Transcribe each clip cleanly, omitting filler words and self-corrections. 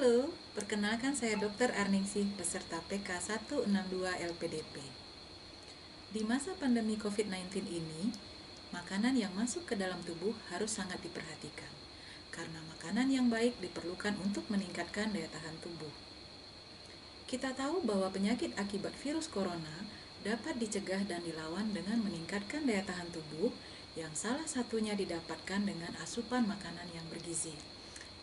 Halo, perkenalkan saya Dr. Arningsih, peserta PK 162 LPDP. Di masa pandemi COVID-19 ini, makanan yang masuk ke dalam tubuh harus sangat diperhatikan, karena makanan yang baik diperlukan untuk meningkatkan daya tahan tubuh. Kita tahu bahwa penyakit akibat virus corona dapat dicegah dan dilawan dengan meningkatkan daya tahan tubuh, yang salah satunya didapatkan dengan asupan makanan yang bergizi.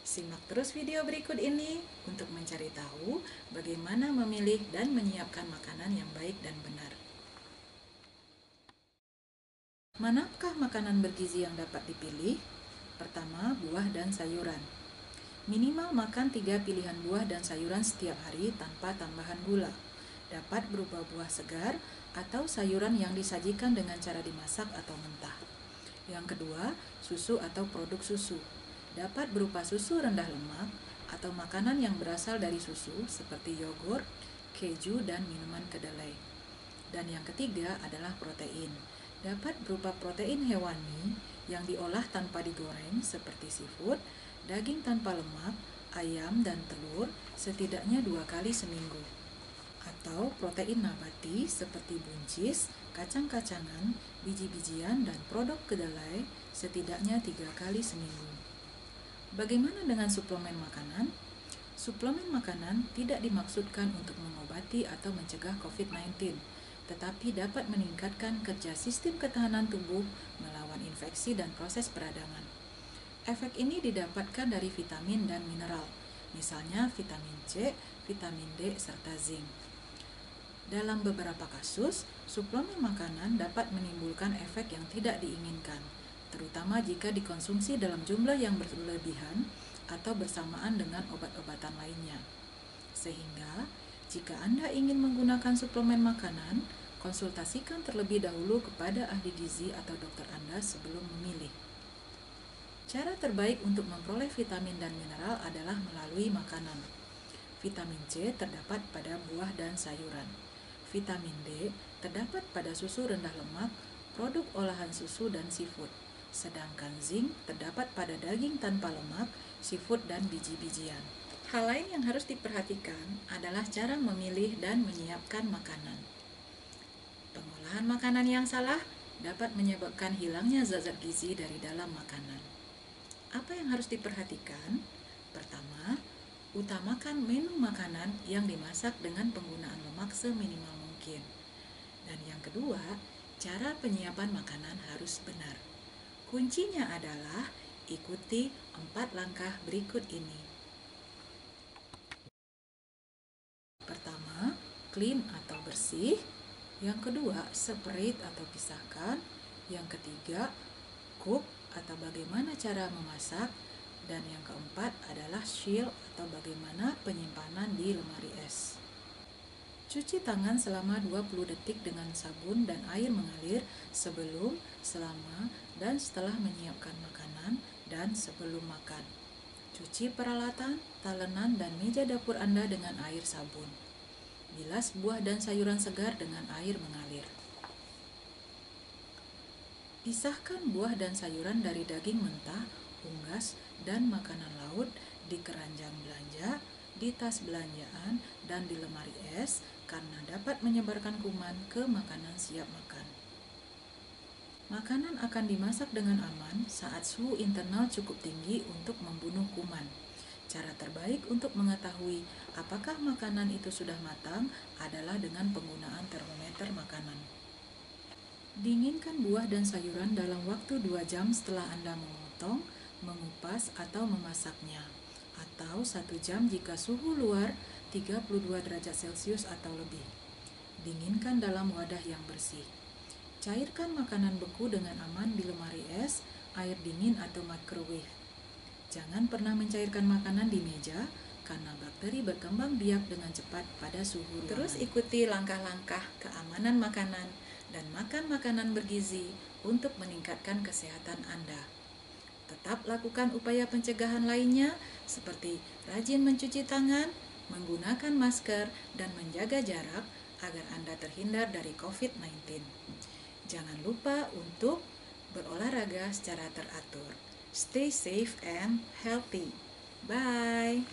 Simak terus video berikut ini untuk mencari tahu bagaimana memilih dan menyiapkan makanan yang baik dan benar. Manakah makanan bergizi yang dapat dipilih? Pertama, buah dan sayuran. Minimal makan 3 pilihan buah dan sayuran setiap hari tanpa tambahan gula. Dapat berupa buah segar atau sayuran yang disajikan dengan cara dimasak atau mentah. Yang kedua, susu atau produk susu. Dapat berupa susu rendah lemak atau makanan yang berasal dari susu seperti yogurt, keju, dan minuman kedelai. Dan yang ketiga adalah protein. Dapat berupa protein hewani yang diolah tanpa digoreng seperti seafood, daging tanpa lemak, ayam, dan telur setidaknya 2 kali seminggu. Atau protein nabati seperti buncis, kacang-kacangan, biji-bijian, dan produk kedelai setidaknya 3 kali seminggu. Bagaimana dengan suplemen makanan? Suplemen makanan tidak dimaksudkan untuk mengobati atau mencegah COVID-19, tetapi dapat meningkatkan kerja sistem ketahanan tubuh melawan infeksi dan proses peradangan. Efek ini didapatkan dari vitamin dan mineral, misalnya vitamin C, vitamin D, serta zinc. Dalam beberapa kasus, suplemen makanan dapat menimbulkan efek yang tidak diinginkan, terutama jika dikonsumsi dalam jumlah yang berlebihan atau bersamaan dengan obat-obatan lainnya. Sehingga, jika Anda ingin menggunakan suplemen makanan, konsultasikan terlebih dahulu kepada ahli gizi atau dokter Anda sebelum memilih. Cara terbaik untuk memperoleh vitamin dan mineral adalah melalui makanan. Vitamin C terdapat pada buah dan sayuran. Vitamin D terdapat pada susu rendah lemak, produk olahan susu, dan seafood. Sedangkan zinc terdapat pada daging tanpa lemak, seafood, dan biji-bijian. Hal lain yang harus diperhatikan adalah cara memilih dan menyiapkan makanan. Pengolahan makanan yang salah dapat menyebabkan hilangnya zat-zat gizi dari dalam makanan. Apa yang harus diperhatikan? Pertama, utamakan menu makanan yang dimasak dengan penggunaan lemak seminimal mungkin. Dan yang kedua, cara penyiapan makanan harus benar. Kuncinya adalah ikuti 4 langkah berikut ini. Pertama, clean atau bersih. Yang kedua, separate atau pisahkan. Yang ketiga, cook atau bagaimana cara memasak. Dan yang keempat adalah shield atau bagaimana penyimpanan di lemari es. Cuci tangan selama 20 detik dengan sabun dan air mengalir sebelum, selama, dan setelah menyiapkan makanan dan sebelum makan. Cuci peralatan, talenan, dan meja dapur Anda dengan air sabun. Bilas buah dan sayuran segar dengan air mengalir. Pisahkan buah dan sayuran dari daging mentah, unggas, dan makanan laut di keranjang belanja, di tas belanjaan, dan di lemari es karena dapat menyebarkan kuman ke makanan siap makan. Makanan akan dimasak dengan aman saat suhu internal cukup tinggi untuk membunuh kuman. Cara terbaik untuk mengetahui apakah makanan itu sudah matang adalah dengan penggunaan termometer makanan. Dinginkan buah dan sayuran dalam waktu 2 jam setelah Anda memotong, mengupas, atau memasaknya, atau 1 jam jika suhu luar 32 derajat Celcius atau lebih. Dinginkan dalam wadah yang bersih. Cairkan makanan beku dengan aman di lemari es, air dingin, atau microwave. Jangan pernah mencairkan makanan di meja karena bakteri berkembang biak dengan cepat pada suhu ruangan. Terus ikuti langkah-langkah keamanan makanan dan makan makanan bergizi untuk meningkatkan kesehatan Anda. Tetap lakukan upaya pencegahan lainnya seperti rajin mencuci tangan, menggunakan masker, dan menjaga jarak agar Anda terhindar dari COVID-19. Jangan lupa untuk berolahraga secara teratur. Stay safe and healthy. Bye.